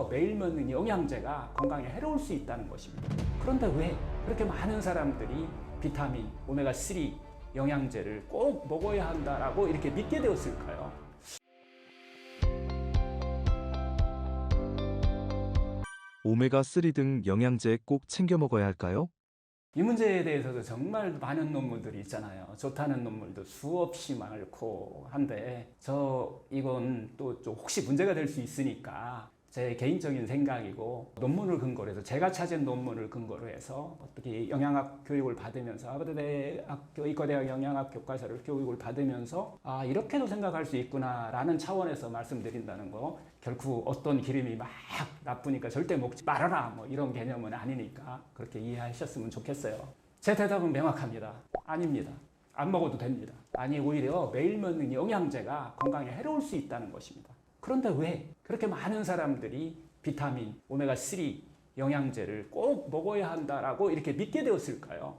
오히려 매일 먹는 영양제가 건강에 해로울 수 있다는 것입니다. 그런데 왜 그렇게 많은 사람들이 비타민, 오메가3 영양제를 꼭 먹어야 한다라고 이렇게 믿게 되었을까요? 오메가3 등 영양제 꼭 챙겨 먹어야 할까요? 이 문제에 대해서도 정말 많은 논문들이 있잖아요. 좋다는 논문도 수없이 많고 한데 이건 또 좀 혹시 문제가 될 수 있으니까 제 개인적인 생각이고 논문을 근거로 해서 제가 찾은 논문을 근거로 해서 어떻게 영양학 교육을 받으면서 하버드대학교 의과대학 영양학 교과서를 교육을 받으면서 이렇게도 생각할 수 있구나라는 차원에서 말씀드린다는 거. 결코 어떤 기름이 막 나쁘니까 절대 먹지 말아라 뭐 이런 개념은 아니니까 그렇게 이해하셨으면 좋겠어요. 제 대답은 명확합니다. 아닙니다. 안 먹어도 됩니다. 아니 오히려 매일 먹는 영양제가 건강에 해로울 수 있다는 것입니다. 그런데 왜 그렇게 많은 사람들이 비타민, 오메가3 영양제를 꼭 먹어야 한다라고 이렇게 믿게 되었을까요?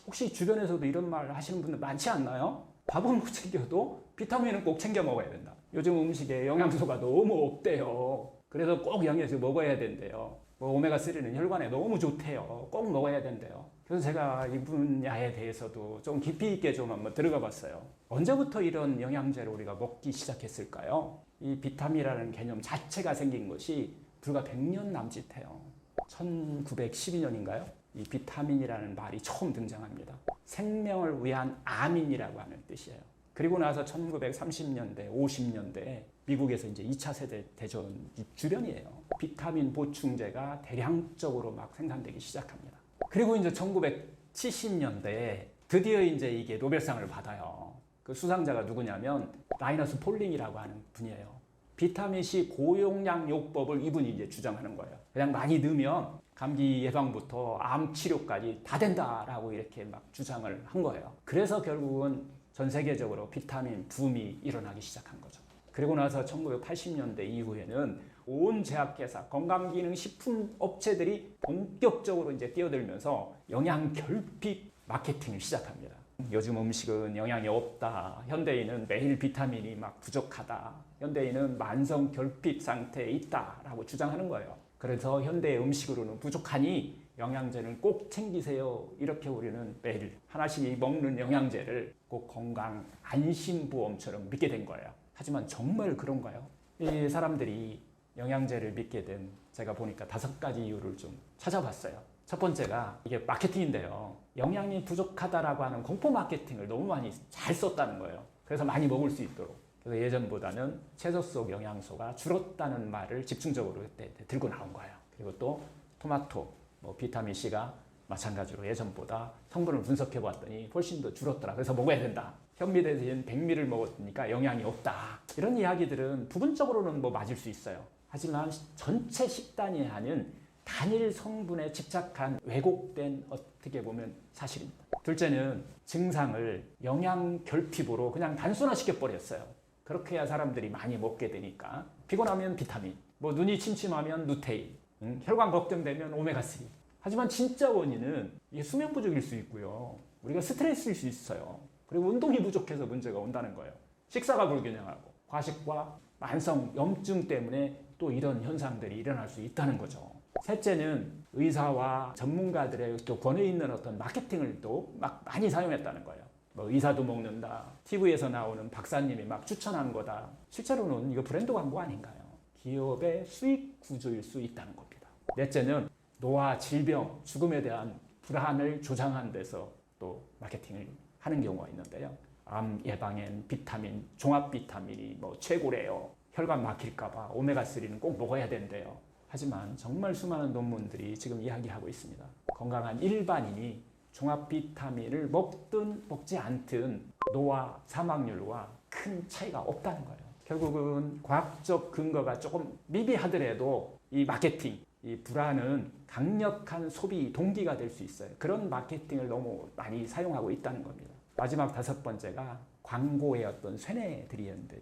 혹시 주변에서도 이런 말 하시는 분들 많지 않나요? 밥은 못 챙겨도 비타민은 꼭 챙겨 먹어야 된다. 요즘 음식에 영양소가 너무 없대요. 그래서 꼭 영양제 먹어야 된대요. 오메가3는 혈관에 너무 좋대요. 꼭 먹어야 된대요. 그래서 제가 이 분야에 대해서도 좀 깊이 있게 좀 한번 들어가 봤어요. 언제부터 이런 영양제를 우리가 먹기 시작했을까요? 이 비타민이라는 개념 자체가 생긴 것이 불과 100년 남짓해요. 1912년인가요? 이 비타민이라는 말이 처음 등장합니다. 생명을 위한 아민이라고 하는 뜻이에요. 그리고 나서 1930년대, 50년대 미국에서 이제 2차 세대 대전 주변이에요. 비타민 보충제가 대량적으로 막 생산되기 시작합니다. 그리고 이제 1970년대에 드디어 이제 이게 노벨상을 받아요. 그 수상자가 누구냐면 라이너스 폴링이라고 하는 분이에요. 비타민C 고용량 요법을 이분이 이제 주장하는 거예요. 그냥 많이 넣으면 감기 예방부터 암 치료까지 다 된다라고 이렇게 막 주장을 한 거예요. 그래서 결국은 전 세계적으로 비타민 붐이 일어나기 시작한 거죠. 그리고 나서 1980년대 이후에는 온 제약회사, 건강기능식품 업체들이 본격적으로 이제 뛰어들면서 영양 결핍 마케팅을 시작합니다. 요즘 음식은 영양이 없다. 현대인은 매일 비타민이 막 부족하다. 현대인은 만성 결핍 상태에 있다라고 주장하는 거예요. 그래서 현대의 음식으로는 부족하니 영양제는 꼭 챙기세요. 이렇게 우리는 매일 하나씩 먹는 영양제를 꼭 건강 안심보험처럼 믿게 된 거예요. 하지만 정말 그런가요? 이 사람들이 영양제를 믿게 된 제가 보니까 5가지 이유를 좀 찾아봤어요. 첫 번째가 이게 마케팅인데요. 영양이 부족하다라고 하는 공포 마케팅을 너무 많이 잘 썼다는 거예요. 그래서 많이 먹을 수 있도록. 그래서 예전보다는 채소 속 영양소가 줄었다는 말을 집중적으로 들고 나온 거예요. 그리고 또 토마토, 비타민C가 마찬가지로 예전보다 성분을 분석해 보았더니 훨씬 더 줄었더라. 그래서 먹어야 된다. 현미 대신 백미를 먹었으니까 영양이 없다. 이런 이야기들은 부분적으로는 맞을 수 있어요. 하지만 전체 식단이 하는 단일 성분에 집착한 왜곡된 어떻게 보면 사실입니다. 둘째는 증상을 영양 결핍으로 그냥 단순화시켜 버렸어요. 그렇게 해야 사람들이 많이 먹게 되니까. 피곤하면 비타민, 눈이 침침하면 루테인, 혈관 걱정되면 오메가3. 하지만 진짜 원인은 이게 수면 부족일 수 있고요. 우리가 스트레스일 수 있어요. 그리고 운동이 부족해서 문제가 온다는 거예요. 식사가 불균형하고 과식과 만성 염증 때문에 또 이런 현상들이 일어날 수 있다는 거죠. 셋째는 의사와 전문가들의 또 권위 있는 어떤 마케팅을 또 막 많이 사용했다는 거예요. 의사도 먹는다. TV에서 나오는 박사님이 막 추천한 거다. 실제로는 이거 브랜드 광고 아닌가요? 기업의 수익 구조일 수 있다는 겁니다. 넷째는 노화, 질병, 죽음에 대한 불안을 조장한 데서 또 마케팅을 하는 경우가 있는데요. 암 예방엔 비타민, 종합 비타민이 최고래요. 혈관 막힐까봐 오메가3는 꼭 먹어야 된대요. 하지만 정말 수많은 논문들이 지금 이야기하고 있습니다. 건강한 일반인이 종합 비타민을 먹든 먹지 않든 노화 사망률과 큰 차이가 없다는 거예요. 결국은 과학적 근거가 조금 미비하더라도 이 마케팅, 이 불안은 강력한 소비 동기가 될 수 있어요. 그런 마케팅을 너무 많이 사용하고 있다는 겁니다. 마지막 5번째가 광고의 어떤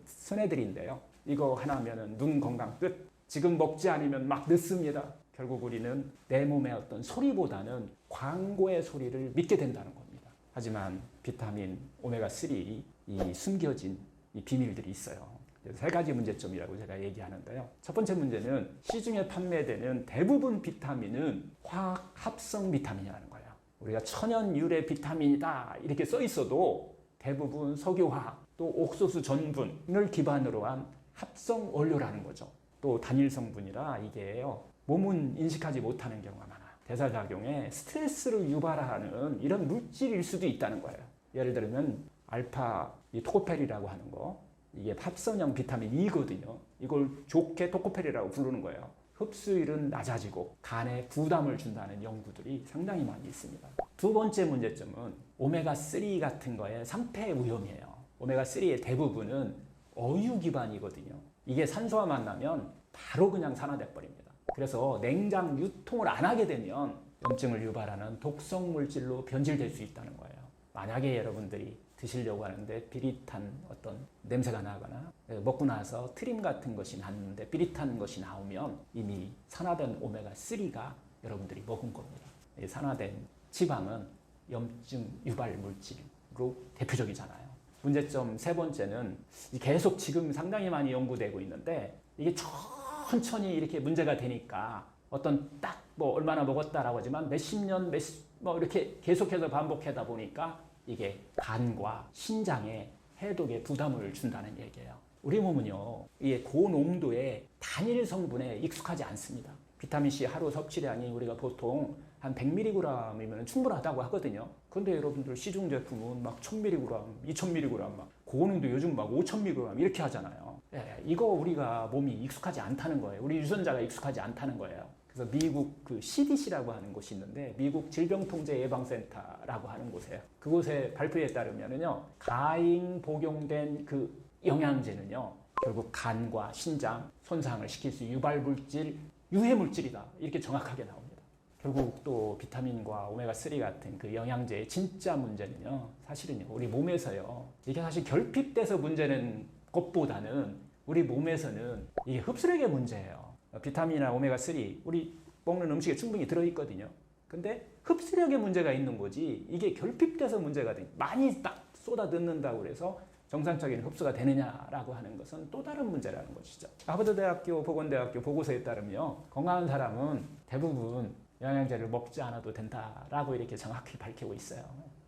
쇠뇌들인데요. 이거 하나면은 눈 건강 끝. 지금 먹지 않으면 막 늦습니다. 결국 우리는 내 몸의 어떤 소리보다는 광고의 소리를 믿게 된다는 겁니다. 하지만 비타민, 오메가3 이 숨겨진 이 비밀들이 있어요. 세 가지 문제점이라고 제가 얘기하는데요. 첫 번째 문제는 시중에 판매되는 대부분 비타민은 화학 합성 비타민이라는 거예요. 우리가 천연 유래 비타민이다 이렇게 써 있어도 대부분 석유화학 또 옥수수 전분을 기반으로 한 합성 원료라는 거죠. 또 단일 성분이라 이게요. 몸은 인식하지 못하는 경우가 많아요. 대사작용에 스트레스를 유발하는 이런 물질일 수도 있다는 거예요. 예를 들면 알파 토코페린이라고 하는 거 이게 합성형 비타민 E거든요. 이걸 좋게 토코페린이라고 부르는 거예요. 흡수율은 낮아지고 간에 부담을 준다는 연구들이 상당히 많이 있습니다. 두 번째 문제점은 오메가3 같은 거에 상폐 위험이에요. 오메가3의 대부분은 어유 기반이거든요. 이게 산소와 만나면 바로 그냥 산화돼 버립니다. 그래서 냉장 유통을 안 하게 되면 염증을 유발하는 독성 물질로 변질될 수 있다는 거예요. 만약에 여러분들이 드시려고 하는데 비릿한 어떤 냄새가 나거나 먹고 나서 트림 같은 것이 났는데 비릿한 것이 나오면 이미 산화된 오메가3가 여러분들이 먹은 겁니다. 산화된 지방은 염증 유발 물질로 대표적이잖아요. 문제점 세 번째는 계속 지금 상당히 많이 연구되고 있는데 이게 천천히 이렇게 문제가 되니까 어떤 딱 뭐 얼마나 먹었다라고 하지만 몇십 년 뭐 이렇게 계속해서 반복하다 보니까 이게 간과 신장에 해독에 부담을 준다는 얘기예요. 우리 몸은요, 이게 고농도의 단일 성분에 익숙하지 않습니다. 비타민C 하루 섭취량이 우리가 보통 한 100mg이면 충분하다고 하거든요. 근데 여러분들 시중 제품은 막 1000mg, 2000mg 막 고농도 요즘 막 5000mg 이렇게 하잖아요. 이거 우리가 몸이 익숙하지 않다는 거예요. 우리 유전자가 익숙하지 않다는 거예요. 그래서 미국 그 CDC라고 하는 곳이 있는데 미국 질병통제예방센터라고 하는 곳이에요. 그곳의 발표에 따르면은요, 가잉 복용된 그 영양제는요, 결국 간과 신장 손상을 시킬 수 있는 유발 물질, 유해 물질이다 이렇게 정확하게 나옵니다. 결국 또 비타민과 오메가3 같은 그 영양제의 진짜 문제는요, 사실은요, 우리 몸에서요, 이게 사실 결핍돼서 문제는 것보다는 우리 몸에서는 이게 흡수력의 문제예요. 비타민이나 오메가3 우리 먹는 음식에 충분히 들어있거든요. 근데 흡수력에 문제가 있는 거지 이게 결핍돼서 문제가 돼. 많이 딱 쏟아 넣는다고 그래서 정상적인 흡수가 되느냐라고 하는 것은 또 다른 문제라는 것이죠. 하버드대학교 보건대학교 보고서에 따르면 건강한 사람은 대부분 영양제를 먹지 않아도 된다라고 이렇게 정확히 밝히고 있어요.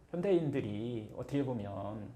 현대인들이 어떻게 보면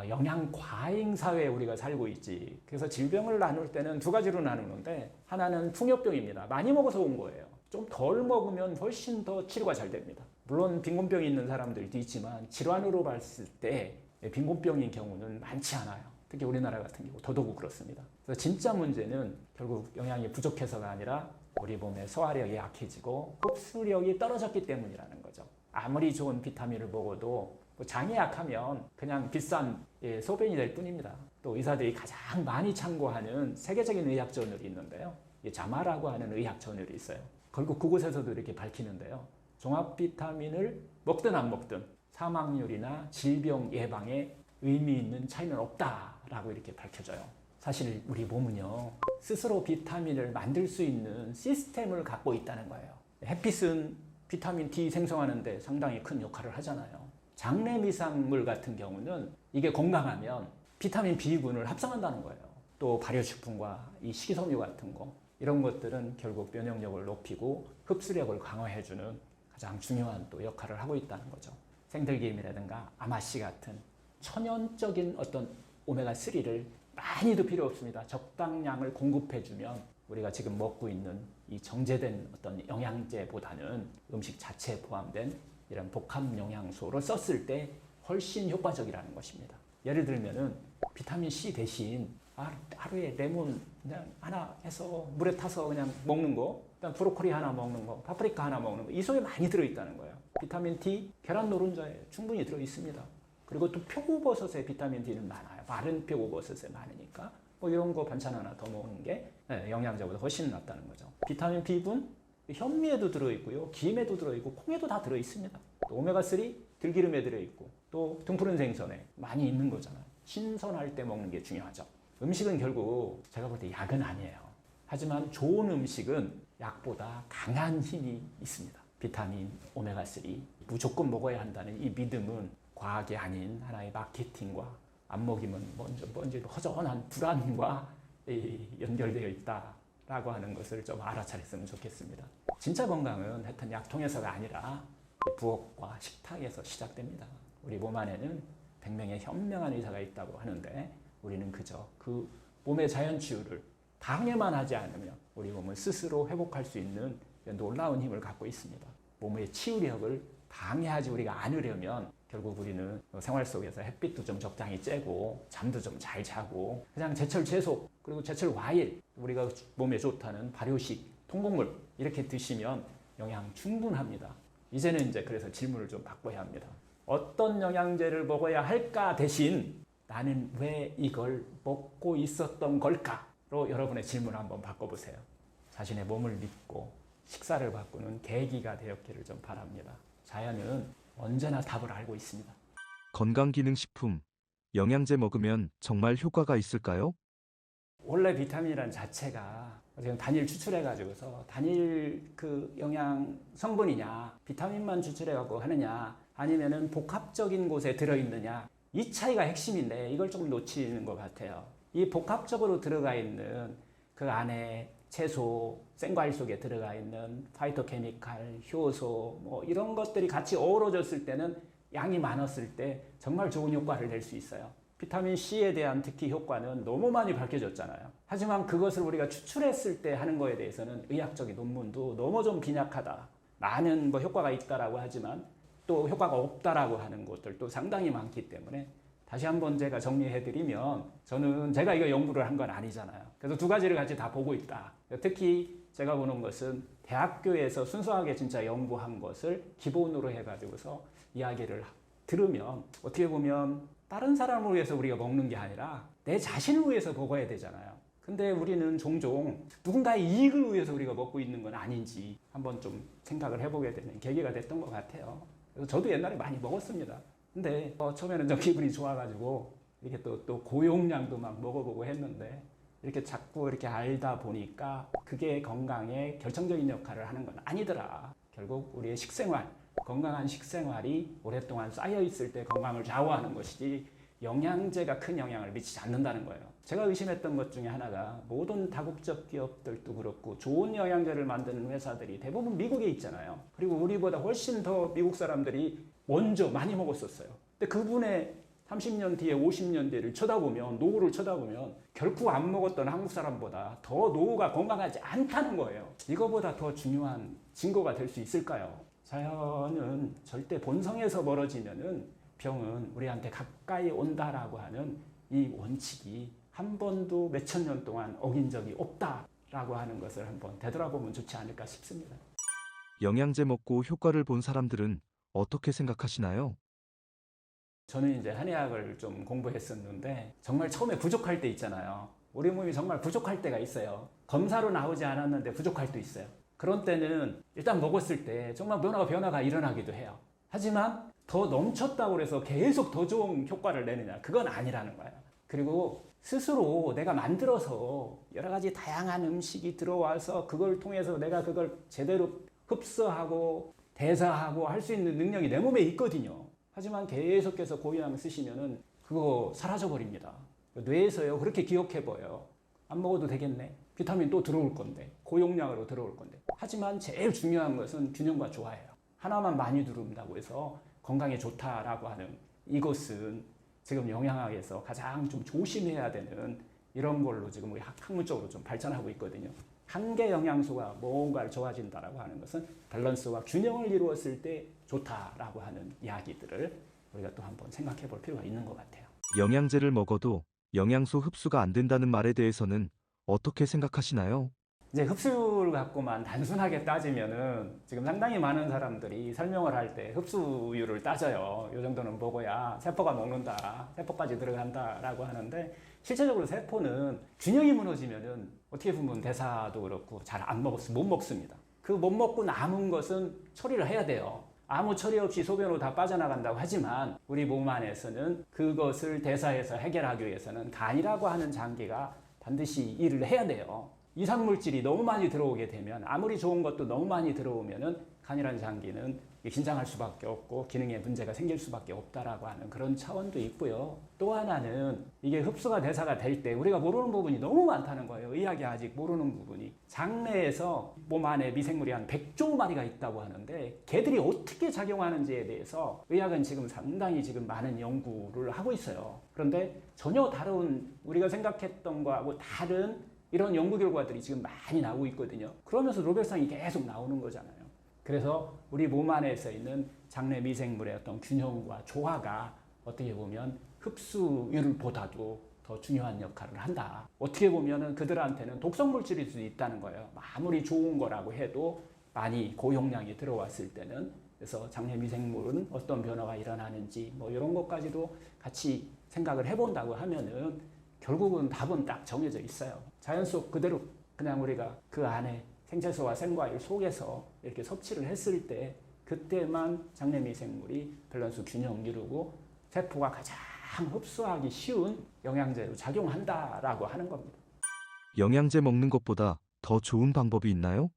영양 과잉 사회에 우리가 살고 있지. 그래서 질병을 나눌 때는 두 가지로 나누는데 하나는 풍요병입니다. 많이 먹어서 온 거예요. 좀 덜 먹으면 훨씬 더 치료가 잘 됩니다. 물론 빈곤병이 있는 사람들도 있지만 질환으로 봤을 때 빈곤병인 경우는 많지 않아요. 특히 우리나라 같은 경우 더더욱 그렇습니다. 그래서 진짜 문제는 결국 영양이 부족해서가 아니라 우리 몸의 소화력이 약해지고 흡수력이 떨어졌기 때문이라는 거죠. 아무리 좋은 비타민을 먹어도 장이 약하면 그냥 비싼 소변이 될 뿐입니다. 또 의사들이 가장 많이 참고하는 세계적인 의학 저널이 있는데요. 자마라고 하는 의학 저널이 있어요. 결국 그곳에서도 이렇게 밝히는데요. 종합 비타민을 먹든 안 먹든 사망률이나 질병 예방에 의미 있는 차이는 없다라고 이렇게 밝혀져요. 사실 우리 몸은요, 스스로 비타민을 만들 수 있는 시스템을 갖고 있다는 거예요. 햇빛은 비타민 D 생성하는데 상당히 큰 역할을 하잖아요. 장내 미생물 같은 경우는 이게 건강하면 비타민 B군을 합성한다는 거예요. 또 발효식품과 이 식이섬유 같은 거 이런 것들은 결국 면역력을 높이고 흡수력을 강화해주는 가장 중요한 또 역할을 하고 있다는 거죠. 생들기름이라든가 아마씨 같은 천연적인 어떤 오메가3를 많이도 필요 없습니다. 적당량을 공급해주면 우리가 지금 먹고 있는 이 정제된 어떤 영양제보다는 음식 자체에 포함된 이런 복합 영양소를 썼을 때 훨씬 효과적이라는 것입니다. 예를 들면은 비타민 C 대신 하루에 레몬 그냥 하나 해서 물에 타서 그냥 먹는 거, 그다음 브로콜리 하나 먹는 거, 파프리카 하나 먹는 거, 이 속에 많이 들어있다는 거예요. 비타민 D, 계란 노른자에 충분히 들어있습니다. 그리고 또 표고버섯에 비타민 D는 많아요. 마른 표고버섯에 많으니까 뭐 이런 거 반찬 하나 더 먹는 게 영양제보다 훨씬 낫다는 거죠. 비타민 B군 현미에도 들어있고요, 김에도 들어있고 콩에도 다 들어있습니다. 또 오메가3 들기름에 들어있고 또 등푸른 생선에 많이 있는 거잖아요. 신선할 때 먹는 게 중요하죠. 음식은 결국 제가 볼 때 약은 아니에요. 하지만 좋은 음식은 약보다 강한 힘이 있습니다. 비타민, 오메가3 무조건 먹어야 한다는 이 믿음은 과학이 아닌 하나의 마케팅과 안 먹이면 뭔지 허전한 불안과 연결되어 있다라고 하는 것을 좀 알아차렸으면 좋겠습니다. 진짜 건강은 하여튼 약통에서가 아니라 부엌과 식탁에서 시작됩니다. 우리 몸 안에는 100명의 현명한 의사가 있다고 하는데 우리는 그저 그 몸의 자연치유를 당해만 하지 않으면 우리 몸은 스스로 회복할 수 있는 놀라운 힘을 갖고 있습니다. 몸의 치유력을 방해하지 우리가 않으려면 결국 우리는 생활 속에서 햇빛도 좀 적당히 쬐고 잠도 좀 잘 자고 그냥 제철 채소 그리고 제철 과일 우리가 몸에 좋다는 발효식, 통곡물 이렇게 드시면 영양 충분합니다. 이제는 이제 그래서 질문을 좀 바꿔야 합니다. 어떤 영양제를 먹어야 할까 대신 나는 왜 이걸 먹고 있었던 걸까로 여러분의 질문을 한번 바꿔보세요. 자신의 몸을 믿고 식사를 바꾸는 계기가 되었기를 좀 바랍니다. 자연은 언제나 답을 알고 있습니다. 건강기능식품, 영양제 먹으면 정말 효과가 있을까요? 원래 비타민이라는 자체가 지금 단일 추출해가지고서 단일 그 영양 성분이냐 비타민만 추출해갖고 하느냐 아니면은 복합적인 곳에 들어있느냐 이 차이가 핵심인데 이걸 좀 놓치는 것 같아요. 이 복합적으로 들어가 있는 그 안에 채소, 생과일 속에 들어가 있는 파이토케미칼, 효소 뭐 이런 것들이 같이 어우러졌을 때는 양이 많았을 때 정말 좋은 효과를 낼 수 있어요. 비타민 C에 대한 특히 효과는 너무 많이 밝혀졌잖아요. 하지만 그것을 우리가 추출했을 때 하는 거에 대해서는 의학적인 논문도 너무 좀 빈약하다. 많은 뭐 효과가 있다라고 하지만 또 효과가 없다라고 하는 것들도 상당히 많기 때문에 다시 한번 제가 정리해드리면 저는 제가 이거 연구를 한 건 아니잖아요. 그래서 두 가지를 같이 다 보고 있다. 특히 제가 보는 것은 대학교에서 순수하게 진짜 연구한 것을 기본으로 해가지고서 이야기를 들으면 어떻게 보면 다른 사람을 위해서 우리가 먹는 게 아니라 내 자신을 위해서 먹어야 되잖아요. 근데 우리는 종종 누군가의 이익을 위해서 우리가 먹고 있는 건 아닌지 한번 좀 생각을 해보게 되는 계기가 됐던 것 같아요. 그래서 저도 옛날에 많이 먹었습니다. 근데 처음에는 좀 기분이 좋아가지고 이렇게 또 고용량도 막 먹어보고 했는데 이렇게 자꾸 이렇게 알다 보니까 그게 건강에 결정적인 역할을 하는 건 아니더라. 결국 우리의 식생활, 건강한 식생활이 오랫동안 쌓여 있을 때 건강을 좌우하는 것이지 영양제가 큰 영향을 미치지 않는다는 거예요. 제가 의심했던 것 중에 하나가 모든 다국적 기업들도 그렇고 좋은 영양제를 만드는 회사들이 대부분 미국에 있잖아요. 그리고 우리보다 훨씬 더 미국 사람들이 먼저 많이 먹었었어요. 근데 그분의 30년 뒤에 50년 뒤를 쳐다보면 노후를 쳐다보면 결코 안 먹었던 한국 사람보다 더 노후가 건강하지 않다는 거예요. 이거보다 더 중요한 증거가 될 수 있을까요? 자연은 절대 본성에서 멀어지면은 병은 우리한테 가까이 온다라고 하는 이 원칙이 한 번도 몇천 년 동안 어긴 적이 없다라고 하는 것을 한번 되돌아보면 좋지 않을까 싶습니다. 영양제 먹고 효과를 본 사람들은 어떻게 생각하시나요? 저는 이제 한의학을 좀 공부했었는데 정말 처음에 부족할 때 있잖아요. 우리 몸이 정말 부족할 때가 있어요. 검사로 나오지 않았는데 부족할 때 있어요. 그런 때는 일단 먹었을 때 정말 변화가 일어나기도 해요. 하지만 더 넘쳤다고 해서 계속 더 좋은 효과를 내느냐 그건 아니라는 거예요. 그리고 스스로 내가 만들어서 여러 가지 다양한 음식이 들어와서 그걸 통해서 내가 그걸 제대로 흡수하고 대사하고 할 수 있는 능력이 내 몸에 있거든요. 하지만 계속해서 고유양 쓰시면은 그거 사라져 버립니다. 뇌에서요 그렇게 기억해 보여요. 안 먹어도 되겠네. 비타민 또 들어올 건데 고용량으로 들어올 건데. 하지만 제일 중요한 것은 균형과 조화예요. 하나만 많이 두른다고 해서 건강에 좋다라고 하는 이것은 지금 영양학에서 가장 좀 조심해야 되는 이런 걸로 지금 우리 학문적으로 좀 발전하고 있거든요. 한 개 영양소가 뭔가를 좋아진다라고 하는 것은 밸런스와 균형을 이루었을 때 좋다라고 하는 이야기들을 우리가 또 한번 생각해 볼 필요가 있는 것 같아요. 영양제를 먹어도 영양소 흡수가 안 된다는 말에 대해서는 어떻게 생각하시나요? 이제 흡수를 갖고만 단순하게 따지면은 지금 상당히 많은 사람들이 설명을 할 때 흡수율을 따져요. 이 정도는 먹어야 세포가 먹는다, 세포까지 들어간다라고 하는데 실제적으로 세포는 균형이 무너지면은 어떻게 보면 대사도 그렇고 잘 못 먹습니다. 그 못 먹고 남은 것은 처리를 해야 돼요. 아무 처리 없이 소변으로 다 빠져나간다고 하지만 우리 몸 안에서는 그것을 대사해서 해결하기 위해서는 간이라고 하는 장기가 반드시 일을 해야 돼요. 이상물질이 너무 많이 들어오게 되면 아무리 좋은 것도 너무 많이 들어오면은 간이란 장기는 긴장할 수밖에 없고 기능에 문제가 생길 수밖에 없다라고 하는 그런 차원도 있고요. 또 하나는 이게 흡수가 대사가 될 때 우리가 모르는 부분이 너무 많다는 거예요. 의학이 아직 모르는 부분이. 장내에서 몸 안에 미생물이 한 100조 마리가 있다고 하는데 걔들이 어떻게 작용하는지에 대해서 의학은 지금 상당히 지금 많은 연구를 하고 있어요. 그런데 전혀 다른 우리가 생각했던 거하고 다른 이런 연구 결과들이 지금 많이 나오고 있거든요. 그러면서 노벨상이 계속 나오는 거잖아요. 그래서 우리 몸 안에서 있는 장내 미생물의 어떤 균형과 조화가 어떻게 보면 흡수율보다도 더 중요한 역할을 한다. 어떻게 보면은 그들한테는 독성 물질일 수도 있다는 거예요. 아무리 좋은 거라고 해도 많이 고용량이 들어왔을 때는. 그래서 장내 미생물은 어떤 변화가 일어나는지 뭐 이런 것까지도 같이 생각을 해본다고 하면은 결국은 답은 딱 정해져 있어요. 자연 속 그대로 그냥 우리가 그 안에 생채소와 생과일 속에서 이렇게 섭취를 했을 때 그때만 장내 미생물이 밸런스 균형 이루고 세포가 가장 흡수하기 쉬운 영양제로 작용한다라고 하는 겁니다. 영양제 먹는 것보다 더 좋은 방법이 있나요?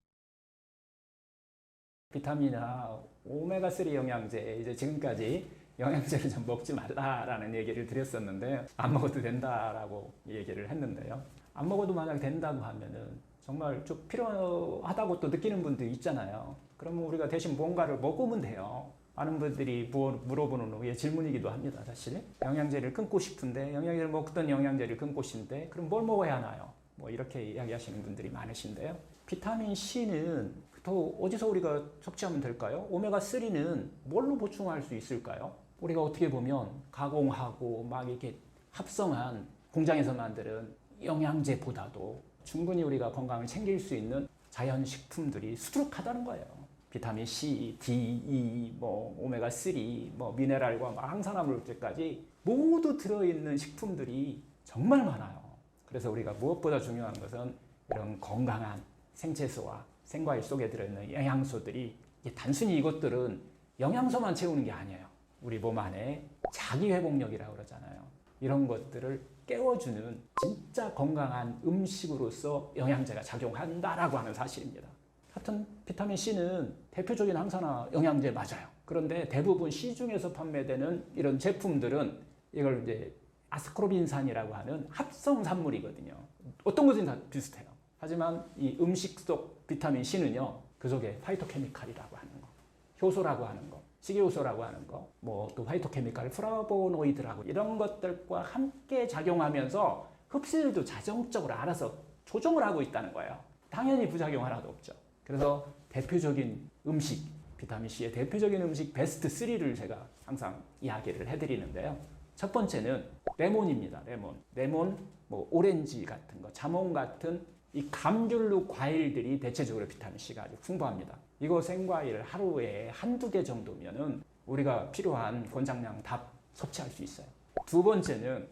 비타민이나 오메가3 영양제 이제 지금까지 영양제를 좀 먹지 말라라는 얘기를 드렸었는데 안 먹어도 된다라고 얘기를 했는데요. 안 먹어도 만약 된다고 하면은 정말 좀 필요하다고 또 느끼는 분들 있잖아요. 그러면 우리가 대신 뭔가를 먹으면 돼요. 많은 분들이 물어보는 후에 질문이기도 합니다. 사실 영양제를 끊고 싶은데 영양제를 먹던 영양제를 끊고 싶은데 그럼 뭘 먹어야 하나요? 뭐 이렇게 이야기하시는 분들이 많으신데요. 비타민 C는 또 어디서 우리가 섭취하면 될까요? 오메가3는 뭘로 보충할 수 있을까요? 우리가 어떻게 보면 가공하고 막 이렇게 합성한 공장에서 만드는 영양제보다도 충분히 우리가 건강을 챙길 수 있는 자연 식품들이 수두룩하다는 거예요. 비타민 C, D, E, 뭐 오메가3, 뭐 미네랄과 항산화 물질까지 모두 들어있는 식품들이 정말 많아요. 그래서 우리가 무엇보다 중요한 것은 이런 건강한 생채소와 생과일 속에 들어있는 영양소들이 단순히 이것들은 영양소만 채우는 게 아니에요. 우리 몸 안에 자기회복력이라고 그러잖아요. 이런 것들을 깨워주는 진짜 건강한 음식으로서 영양제가 작용한다라고 하는 사실입니다. 하여튼 비타민 C는 대표적인 항산화 영양제 맞아요. 그런데 대부분 시중에서 판매되는 이런 제품들은 이걸 이제 아스코르빈산이라고 하는 합성산물이거든요. 어떤 것은 다 비슷해요. 하지만 이 음식 속 비타민 C는요, 그 속에 파이토케미칼이라고 하는 거, 효소라고 하는 거, 식이요소라고 하는 거, 뭐 또 파이토케미칼, 플라보노이드라고 이런 것들과 함께 작용하면서 흡수율도 자정적으로 알아서 조정을 하고 있다는 거예요. 당연히 부작용 하나도 없죠. 그래서 대표적인 음식, 비타민 C의 대표적인 음식 베스트 3를 제가 항상 이야기를 해드리는데요. 첫 번째는 레몬입니다. 레몬, 뭐 오렌지 같은 거, 자몽 같은 이 감귤류 과일들이 대체적으로 비타민 C가 아주 풍부합니다. 이거 생과일 하루에 한두 개 정도면은 우리가 필요한 권장량 다 섭취할 수 있어요. 두 번째는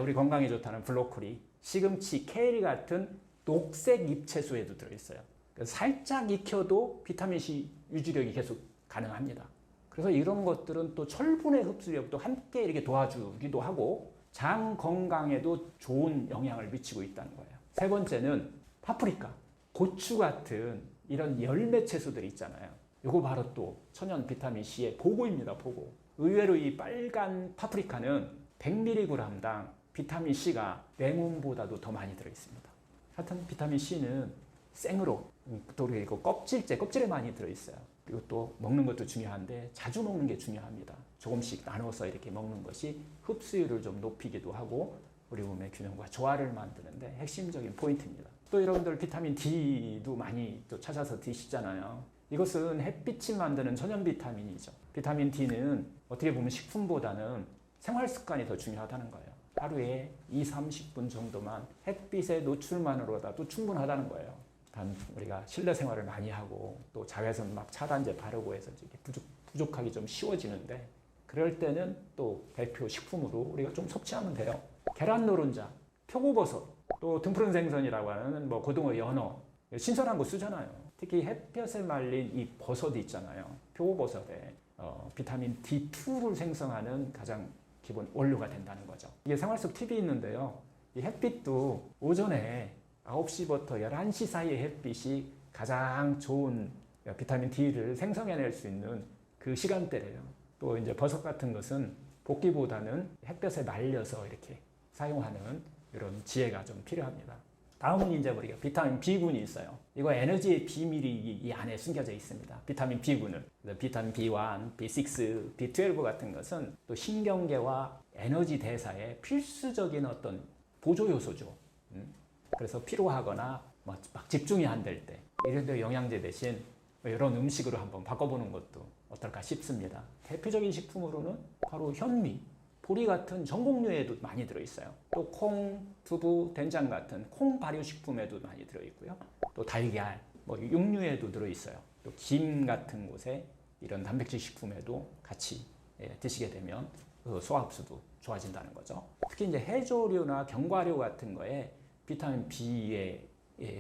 우리 건강에 좋다는 브로콜리, 시금치, 케일 같은 녹색 잎채소에도 들어있어요. 살짝 익혀도 비타민C 유지력이 계속 가능합니다. 그래서 이런 것들은 또 철분의 흡수력도 함께 이렇게 도와주기도 하고 장 건강에도 좋은 영향을 미치고 있다는 거예요. 세 번째는 파프리카, 고추 같은 이런 열매 채소들 있잖아요. 이거 바로 또 천연 비타민C의 보고입니다. 보고. 의외로 이 빨간 파프리카는 100mg당 비타민C가 레몬보다도 더 많이 들어있습니다. 하여튼 비타민C는 생으로 또 그리고 껍질에 많이 들어있어요. 그리고 또 먹는 것도 중요한데 자주 먹는 게 중요합니다. 조금씩 나눠서 이렇게 먹는 것이 흡수율을 좀 높이기도 하고 우리 몸의 균형과 조화를 만드는데 핵심적인 포인트입니다. 또 여러분들 비타민 D도 많이 또 찾아서 드시잖아요. 이것은 햇빛이 만드는 천연 비타민이죠. 비타민 D는 어떻게 보면 식품보다는 생활 습관이 더 중요하다는 거예요. 하루에 20-30분 정도만 햇빛의 노출만으로라도 충분하다는 거예요. 단 우리가 실내 생활을 많이 하고 또 자외선 막 차단제 바르고 해서 이렇게 부족하기 좀 쉬워지는데 그럴 때는 또 대표 식품으로 우리가 좀 섭취하면 돼요. 계란 노른자, 표고버섯, 또 등푸른 생선이라고 하는 뭐 고등어, 연어 신선한 거 쓰잖아요. 특히 햇볕에 말린 이 버섯 있잖아요. 표고버섯에 비타민 D2를 생성하는 가장 기본 원료가 된다는 거죠. 이게 생활 속 팁이 있는데요. 이 햇빛도 오전에 9시부터 11시 사이의 햇빛이 가장 좋은 비타민 D를 생성해낼 수 있는 그 시간대래요. 또 이제 버섯 같은 것은 볶기보다는 햇볕에 말려서 이렇게 사용하는 이런 지혜가 좀 필요합니다. 다음은 이제 우리가 비타민 B군이 있어요. 이거 에너지의 비밀이 이 안에 숨겨져 있습니다. 비타민 B군은 비타민 B1, B6, B12 같은 것은 또 신경계와 에너지 대사에 필수적인 어떤 보조 요소죠. 그래서 피로하거나 막 집중이 안 될 때 이런 데 영양제 대신 이런 음식으로 한번 바꿔보는 것도 어떨까 싶습니다. 대표적인 식품으로는 바로 현미, 보리 같은 전곡류에도 많이 들어있어요. 또 콩, 두부, 된장 같은 콩 발효식품에도 많이 들어있고요. 또 달걀, 육류에도 들어있어요. 또 김 같은 곳에 이런 단백질 식품에도 같이 드시게 되면 소화흡수도 좋아진다는 거죠. 특히 이제 해조류나 견과류 같은 거에 비타민 B의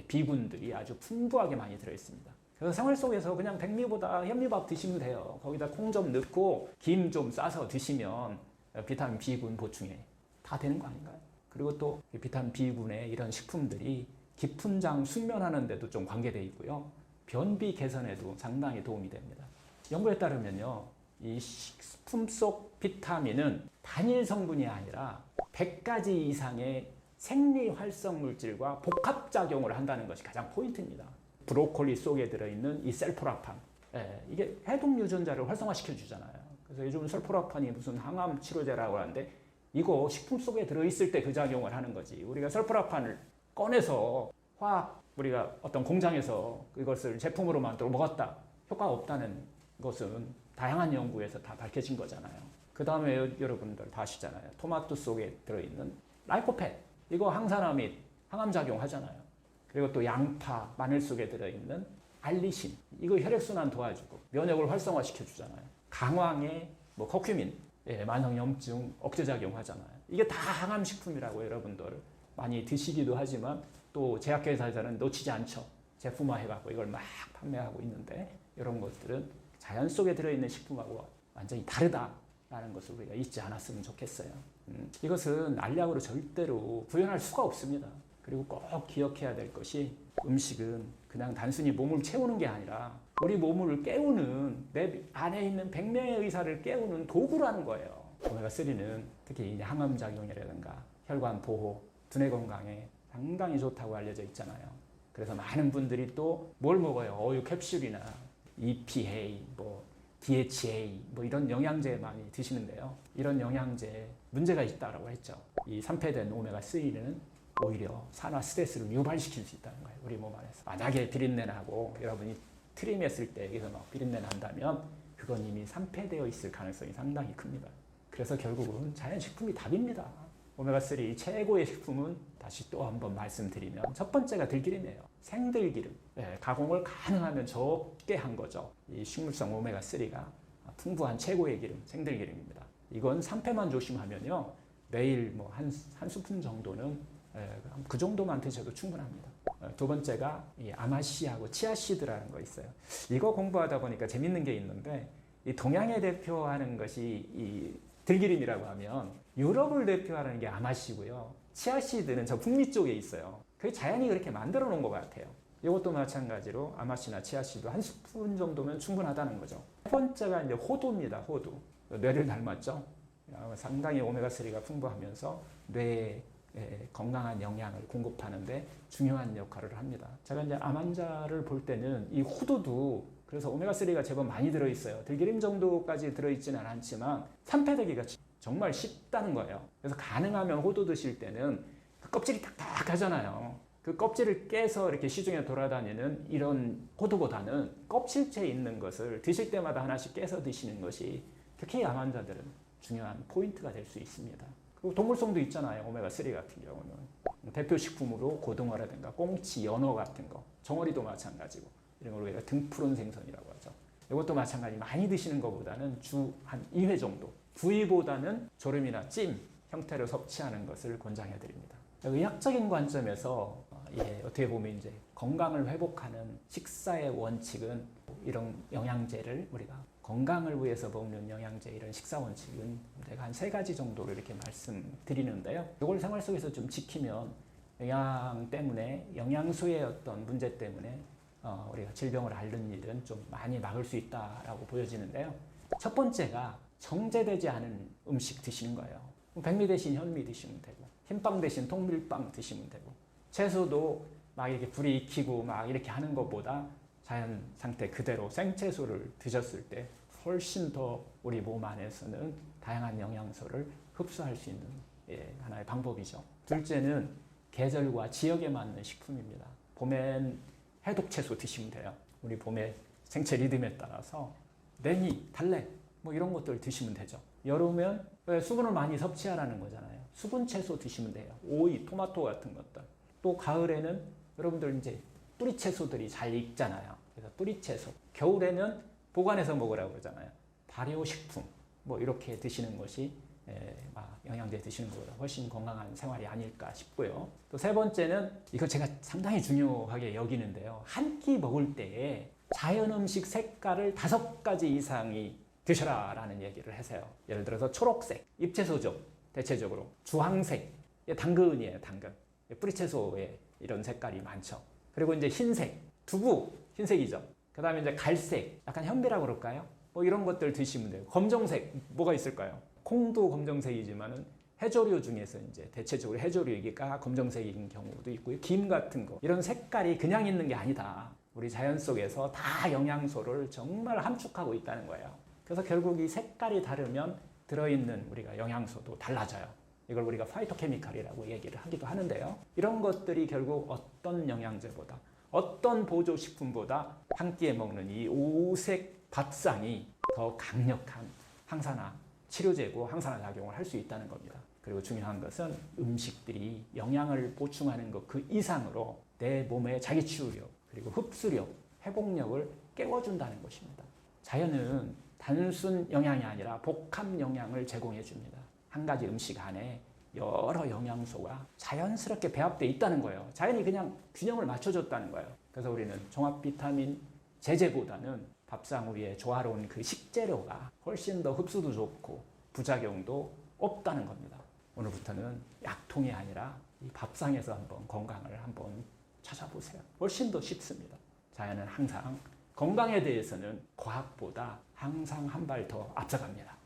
B군들이 아주 풍부하게 많이 들어있습니다. 그래서 생활 속에서 그냥 백미보다 현미밥 드시면 돼요. 거기다 콩 좀 넣고 김 좀 싸서 드시면 비타민 B군 보충에 다 되는 거 아닌가요? 그리고 또 비타민 B군의 이런 식품들이 깊은 장 숙면하는 데도 좀 관계되어 있고요. 변비 개선에도 상당히 도움이 됩니다. 연구에 따르면요. 이 식품 속 비타민은 단일 성분이 아니라 100가지 이상의 생리 활성 물질과 복합작용을 한다는 것이 가장 포인트입니다. 브로콜리 속에 들어있는 이 셀포라판, 이게 해독 유전자를 활성화시켜 주잖아요. 그래서 요즘 설포라판이 무슨 항암 치료제라고 하는데 이거 식품 속에 들어있을 때 그 작용을 하는 거지. 우리가 설포라판을 꺼내서 우리가 어떤 공장에서 이것을 제품으로 만들어 먹었다. 효과가 없다는 것은 다양한 연구에서 다 밝혀진 거잖아요. 그 다음에 여러분들 다 아시잖아요. 토마토 속에 들어있는 라이코펜. 이거 항산화 및 항암작용 하잖아요. 그리고 또 양파, 마늘 속에 들어있는 알리신. 이거 혈액순환 도와주고 면역을 활성화시켜 주잖아요. 강황의 커큐민, 만성염증 억제작용 하잖아요. 이게 다 항암식품이라고 여러분들 많이 드시기도 하지만 또 제약회사에서는 놓치지 않죠. 제품화해갖고 이걸 막 판매하고 있는데 이런 것들은 자연 속에 들어있는 식품하고 완전히 다르다라는 것을 우리가 잊지 않았으면 좋겠어요. 이것은 알약으로 절대로 구현할 수가 없습니다. 그리고 꼭 기억해야 될 것이 음식은 그냥 단순히 몸을 채우는 게 아니라 우리 몸을 깨우는 내 안에 있는 100명의 의사를 깨우는 도구라는 거예요. 오메가3는 특히 항암작용이라든가 혈관 보호, 두뇌 건강에 상당히 좋다고 알려져 있잖아요. 그래서 많은 분들이 또 뭘 먹어요? 어유 캡슐이나 EPA, DHA 이런 영양제 많이 드시는데요. 이런 영양제에 문제가 있다고 했죠. 이 산패된 오메가3는 오히려 산화 스트레스를 유발시킬 수 있다는 거예요. 우리 몸 안에서. 만약에 비린내 나고 여러분이 트림했을 때 여기서 막 비린내 난다면 그건 이미 산패되어 있을 가능성이 상당히 큽니다. 그래서 결국은 자연식품이 답입니다. 오메가3 최고의 식품은 다시 또 한번 말씀드리면 첫 번째가 들기름이에요. 생들기름. 가공을 가능하면 적게 한 거죠. 이 식물성 오메가3가 풍부한 최고의 기름, 생들기름입니다. 이건 산패만 조심하면요. 매일 한 스푼 정도는 그 정도만 드셔도 충분합니다. 두 번째가 이 아마씨하고 치아씨드라는 거 있어요. 이거 공부하다 보니까 재밌는 게 있는데 이 동양에 대표하는 것이 이 들기름이라고 하면 유럽을 대표하는 게 아마씨고요. 치아씨드는 저 북미 쪽에 있어요. 그게 자연이 그렇게 만들어 놓은 것 같아요. 이것도 마찬가지로 아마씨나 치아씨드 한 스푼 정도면 충분하다는 거죠. 세 번째가 이제 호두입니다. 호두. 뇌를 닮았죠. 상당히 오메가3가 풍부하면서 뇌에 건강한 영양을 공급하는데 중요한 역할을 합니다. 제가 이제 암 환자를 볼 때는 이 호두도 그래서 오메가3가 제법 많이 들어있어요. 들기름 정도까지 들어있지는 않지만 산패되기가 정말 쉽다는 거예요. 그래서 가능하면 호두 드실 때는 그 껍질이 딱딱하잖아요. 그 껍질을 깨서 이렇게 시중에 돌아다니는 이런 호두보다는 껍질째 있는 것을 드실 때마다 하나씩 깨서 드시는 것이 특히 암 환자들은 중요한 포인트가 될 수 있습니다. 그리고 동물성도 있잖아요. 오메가3 같은 경우는. 대표 식품으로 고등어라든가 꽁치, 연어 같은 거, 정어리도 마찬가지고 이런 걸 우리가 등푸른 생선이라고 하죠. 이것도 마찬가지 많이 드시는 것보다는 주 한 2회 정도 구이보다는 조림이나 찜 형태로 섭취하는 것을 권장해 드립니다. 의학적인 관점에서 어떻게 보면 이제 건강을 회복하는 식사의 원칙은 이런 영양제를 우리가 건강을 위해서 먹는 영양제 이런 식사 원칙은 내가 한 3가지 정도를 이렇게 말씀드리는데요. 이걸 생활 속에서 좀 지키면 영양 때문에 영양소의 어떤 문제 때문에 우리가 질병을 앓는 일은 좀 많이 막을 수 있다라고 보여지는데요. 첫 번째가 정제되지 않은 음식 드시는 거예요. 백미 대신 현미 드시면 되고 흰빵 대신 통밀빵 드시면 되고 채소도 막 이렇게 불이 익히고 막 이렇게 하는 것보다 자연 상태 그대로 생채소를 드셨을 때 훨씬 더 우리 몸 안에서는 다양한 영양소를 흡수할 수 있는 하나의 방법이죠. 둘째는 계절과 지역에 맞는 식품입니다. 봄엔 해독 채소 드시면 돼요. 우리 봄의 생체 리듬에 따라서 냉이, 달래 뭐 이런 것들 드시면 되죠. 여름엔 수분을 많이 섭취하라는 거잖아요. 수분 채소 드시면 돼요. 오이, 토마토 같은 것들. 또 가을에는 여러분들 이제 뿌리 채소들이 잘 익잖아요. 그래서 뿌리 채소. 겨울에는 보관해서 먹으라고 그러잖아요. 발효식품 뭐 이렇게 드시는 것이 영양제 드시는 것보다 훨씬 건강한 생활이 아닐까 싶고요. 또 세 번째는 이거 제가 상당히 중요하게 여기는데요. 한 끼 먹을 때에 자연 음식 색깔을 5가지 이상이 드셔라라는 얘기를 하세요. 예를 들어서 초록색, 잎채소죠. 대체적으로 주황색, 당근이에요. 당근. 뿌리채소에 이런 색깔이 많죠. 그리고 이제 흰색, 두부 흰색이죠. 그 다음에 이제 갈색, 약간 현미라고 그럴까요? 뭐 이런 것들 드시면 돼요. 검정색 뭐가 있을까요? 콩도 검정색이지만은 해조류 중에서 이제 대체적으로 해조류가 검정색인 경우도 있고요. 김 같은 거 이런 색깔이 그냥 있는 게 아니다. 우리 자연 속에서 다 영양소를 정말 함축하고 있다는 거예요. 그래서 결국 이 색깔이 다르면 들어있는 우리가 영양소도 달라져요. 이걸 우리가 파이토케미칼이라고 얘기를 하기도 하는데요. 이런 것들이 결국 어떤 영양제보다 어떤 보조식품보다 한 끼에 먹는 이 오색 밥상이 더 강력한 항산화 치료제고 항산화 작용을 할 수 있다는 겁니다. 그리고 중요한 것은 음식들이 영양을 보충하는 것 그 이상으로 내 몸의 자기 치유력 그리고 흡수력, 회복력을 깨워준다는 것입니다. 자연은 단순 영양이 아니라 복합 영양을 제공해 줍니다. 한 가지 음식 안에 여러 영양소가 자연스럽게 배합되어 있다는 거예요. 자연이 그냥 균형을 맞춰줬다는 거예요. 그래서 우리는 종합 비타민 제제보다는 밥상 위에 조화로운 그 식재료가 훨씬 더 흡수도 좋고 부작용도 없다는 겁니다. 오늘부터는 약통이 아니라 이 밥상에서 한번 건강을 한번 찾아보세요. 훨씬 더 쉽습니다. 자연은 항상 건강에 대해서는 과학보다 항상 한 발 더 앞서갑니다.